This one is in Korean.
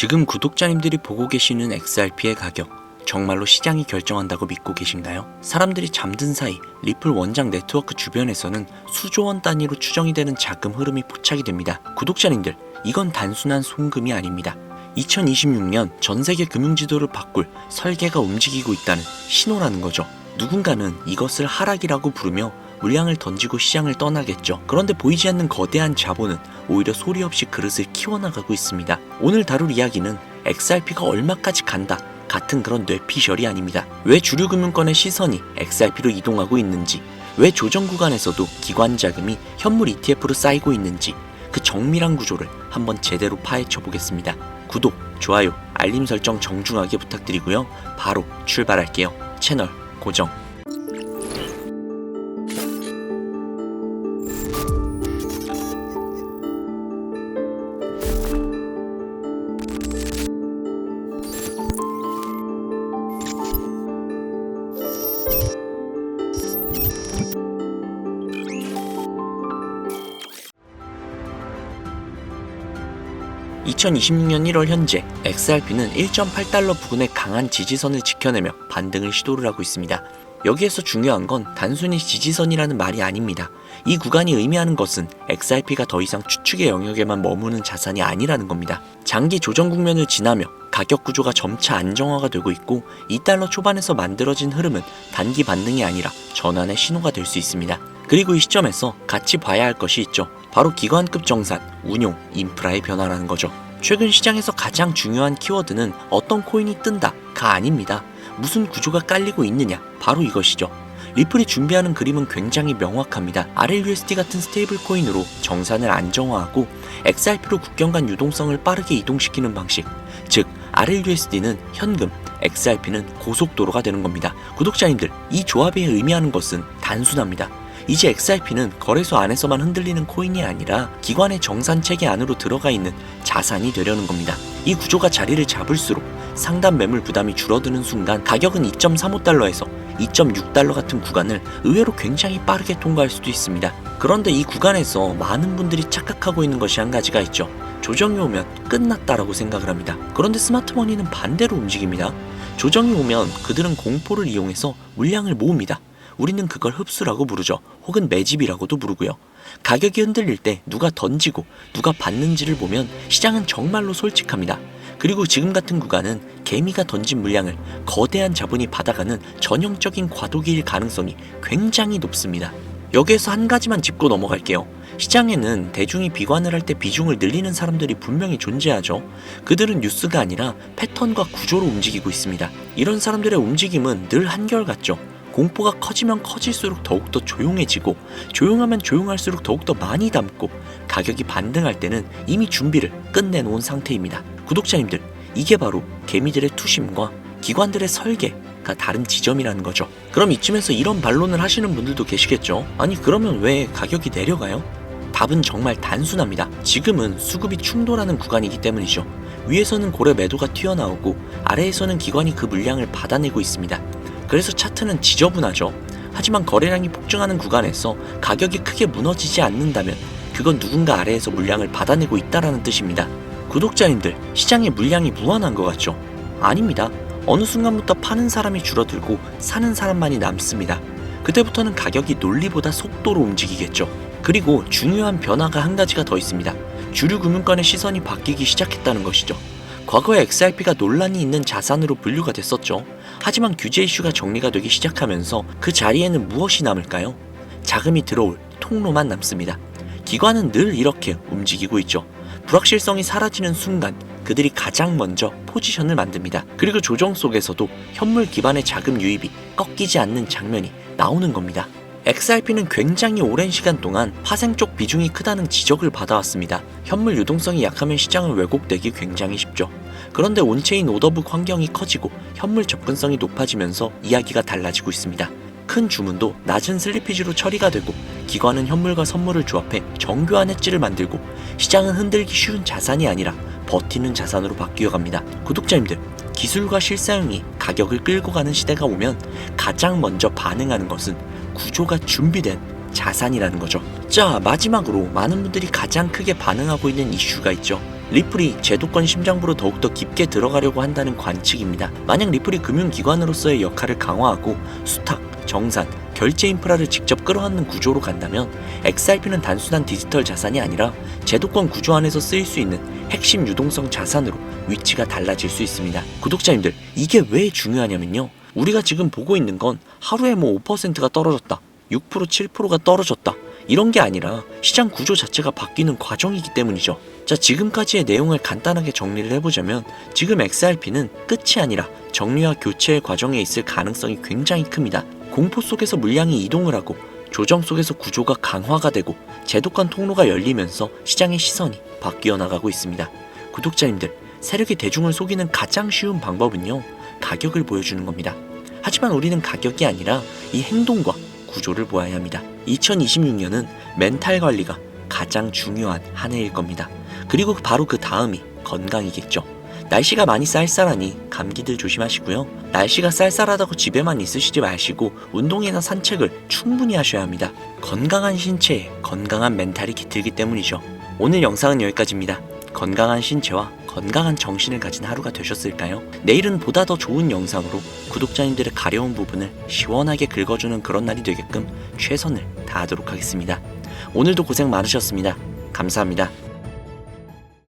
지금 구독자님들이 보고 계시는 XRP의 가격, 정말로 시장이 결정한다고 믿고 계신가요? 사람들이 잠든 사이 리플 원장 네트워크 주변에서는 수조 원 단위로 추정이 되는 자금 흐름이 포착이 됩니다. 구독자님들, 이건 단순한 송금이 아닙니다. 2026년 전 세계 금융지도를 바꿀 설계가 움직이고 있다는 신호라는 거죠. 누군가는 이것을 하락이라고 부르며 물량을 던지고 시장을 떠나겠죠. 그런데 보이지 않는 거대한 자본은 오히려 소리 없이 그릇을 키워나가고 있습니다. 오늘 다룰 이야기는 XRP가 얼마까지 간다 같은 그런 뇌피셜이 아닙니다. 왜 주류금융권의 시선이 XRP로 이동하고 있는지, 왜 조정 구간에서도 기관 자금이 현물 ETF로 쌓이고 있는지, 그 정밀한 구조를 한번 제대로 파헤쳐 보겠습니다. 구독, 좋아요, 알림 설정 정중하게 부탁드리고요. 바로 출발할게요. 채널 고정. 2026년 1월 현재 XRP는 1.8달러 부근의 강한 지지선을 지켜내며 반등을 시도를 하고 있습니다. 여기에서 중요한 건 단순히 지지선이라는 말이 아닙니다. 이 구간이 의미하는 것은 XRP가 더 이상 추측의 영역에만 머무는 자산이 아니라는 겁니다. 장기 조정 국면을 지나며 가격 구조가 점차 안정화가 되고 있고 2달러 초반에서 만들어진 흐름은 단기 반등이 아니라 전환의 신호가 될 수 있습니다. 그리고 이 시점에서 같이 봐야 할 것이 있죠. 바로 기관급 정산, 운용, 인프라의 변화라는 거죠. 최근 시장에서 가장 중요한 키워드는 어떤 코인이 뜬다가 아닙니다. 무슨 구조가 깔리고 있느냐, 바로 이것이죠. 리플이 준비하는 그림은 굉장히 명확합니다. RLUSD 같은 스테이블 코인으로 정산을 안정화하고 XRP로 국경 간 유동성을 빠르게 이동시키는 방식, 즉 RLUSD는 현금, XRP는 고속도로가 되는 겁니다. 구독자님들, 이 조합이 의미하는 것은 단순합니다. 이제 XRP는 거래소 안에서만 흔들리는 코인이 아니라 기관의 정산 체계 안으로 들어가 있는 자산이 되려는 겁니다. 이 구조가 자리를 잡을수록 상단 매물 부담이 줄어드는 순간 가격은 2.35달러에서 2.6달러 같은 구간을 의외로 굉장히 빠르게 통과할 수도 있습니다. 그런데 이 구간에서 많은 분들이 착각하고 있는 것이 한 가지가 있죠. 조정이 오면 끝났다라고 생각을 합니다. 그런데 스마트머니는 반대로 움직입니다. 조정이 오면 그들은 공포를 이용해서 물량을 모읍니다. 우리는 그걸 흡수라고 부르죠. 혹은 매집이라고도 부르고요. 가격이 흔들릴 때 누가 던지고 누가 받는지를 보면 시장은 정말로 솔직합니다. 그리고 지금 같은 구간은 개미가 던진 물량을 거대한 자본이 받아가는 전형적인 과도기일 가능성이 굉장히 높습니다. 여기에서 한 가지만 짚고 넘어갈게요. 시장에는 대중이 비관을 할 때 비중을 늘리는 사람들이 분명히 존재하죠. 그들은 뉴스가 아니라 패턴과 구조로 움직이고 있습니다. 이런 사람들의 움직임은 늘 한결같죠. 공포가 커지면 커질수록 더욱더 조용해지고 조용하면 조용할수록 더욱더 많이 담고 가격이 반등할 때는 이미 준비를 끝내놓은 상태입니다. 구독자님들, 이게 바로 개미들의 투심과 기관들의 설계가 다른 지점이라는 거죠. 그럼 이쯤에서 이런 반론을 하시는 분들도 계시겠죠. 아니 그러면 왜 가격이 내려가요? 답은 정말 단순합니다. 지금은 수급이 충돌하는 구간이기 때문이죠. 위에서는 고래 매도가 튀어나오고 아래에서는 기관이 그 물량을 받아내고 있습니다. 그래서 차트는 지저분하죠. 하지만 거래량이 폭증하는 구간에서 가격이 크게 무너지지 않는다면 그건 누군가 아래에서 물량을 받아내고 있다라는 뜻입니다. 구독자님들, 시장에 물량이 무한한 것 같죠? 아닙니다. 어느 순간부터 파는 사람이 줄어들고 사는 사람만이 남습니다. 그때부터는 가격이 논리보다 속도로 움직이겠죠. 그리고 중요한 변화가 한 가지가 더 있습니다. 주류 금융권의 시선이 바뀌기 시작했다는 것이죠. 과거에 XRP가 논란이 있는 자산으로 분류가 됐었죠. 하지만 규제 이슈가 정리가 되기 시작하면서 그 자리에는 무엇이 남을까요? 자금이 들어올 통로만 남습니다. 기관은 늘 이렇게 움직이고 있죠. 불확실성이 사라지는 순간 그들이 가장 먼저 포지션을 만듭니다. 그리고 조정 속에서도 현물 기반의 자금 유입이 꺾이지 않는 장면이 나오는 겁니다. XRP는 굉장히 오랜 시간 동안 파생 쪽 비중이 크다는 지적을 받아왔습니다. 현물 유동성이 약하면 시장을 왜곡되기 굉장히 쉽죠. 그런데 온체인 오더북 환경이 커지고 현물 접근성이 높아지면서 이야기가 달라지고 있습니다. 큰 주문도 낮은 슬리피지로 처리가 되고 기관은 현물과 선물을 조합해 정교한 엣지를 만들고 시장은 흔들기 쉬운 자산이 아니라 버티는 자산으로 바뀌어갑니다. 구독자님들, 기술과 실사용이 가격을 끌고 가는 시대가 오면 가장 먼저 반응하는 것은 구조가 준비된 자산이라는 거죠. 자, 마지막으로 많은 분들이 가장 크게 반응하고 있는 이슈가 있죠. 리플이 제도권 심장부로 더욱더 깊게 들어가려고 한다는 관측입니다. 만약 리플이 금융기관으로서의 역할을 강화하고 수탁, 정산, 결제 인프라를 직접 끌어안는 구조로 간다면 XRP는 단순한 디지털 자산이 아니라 제도권 구조 안에서 쓰일 수 있는 핵심 유동성 자산으로 위치가 달라질 수 있습니다. 구독자님들, 이게 왜 중요하냐면요, 우리가 지금 보고 있는 건 하루에 5%가 떨어졌다, 6%, 7%가 떨어졌다, 이런 게 아니라 시장 구조 자체가 바뀌는 과정이기 때문이죠. 자, 지금까지의 내용을 간단하게 정리를 해보자면 지금 XRP는 끝이 아니라 정리와 교체의 과정에 있을 가능성이 굉장히 큽니다. 공포 속에서 물량이 이동을 하고 조정 속에서 구조가 강화가 되고 제도권 통로가 열리면서 시장의 시선이 바뀌어 나가고 있습니다. 구독자님들, 세력이 대중을 속이는 가장 쉬운 방법은요, 가격을 보여주는 겁니다. 하지만 우리는 가격이 아니라 이 행동과 구조를 보아야 합니다. 2026년은 멘탈 관리가 가장 중요한 한 해일 겁니다. 그리고 바로 그 다음이 건강이겠죠. 날씨가 많이 쌀쌀하니 감기들 조심하시고요. 날씨가 쌀쌀하다고 집에만 있으시지 마시고 운동이나 산책을 충분히 하셔야 합니다. 건강한 신체에 건강한 멘탈이 깃들기 때문이죠. 오늘 영상은 여기까지입니다. 건강한 신체와 건강한 정신을 가진 하루가 되셨을까요? 내일은 보다 더 좋은 영상으로 구독자님들의 가려운 부분을 시원하게 긁어주는 그런 날이 되게끔 최선을 다하도록 하겠습니다. 오늘도 고생 많으셨습니다. 감사합니다.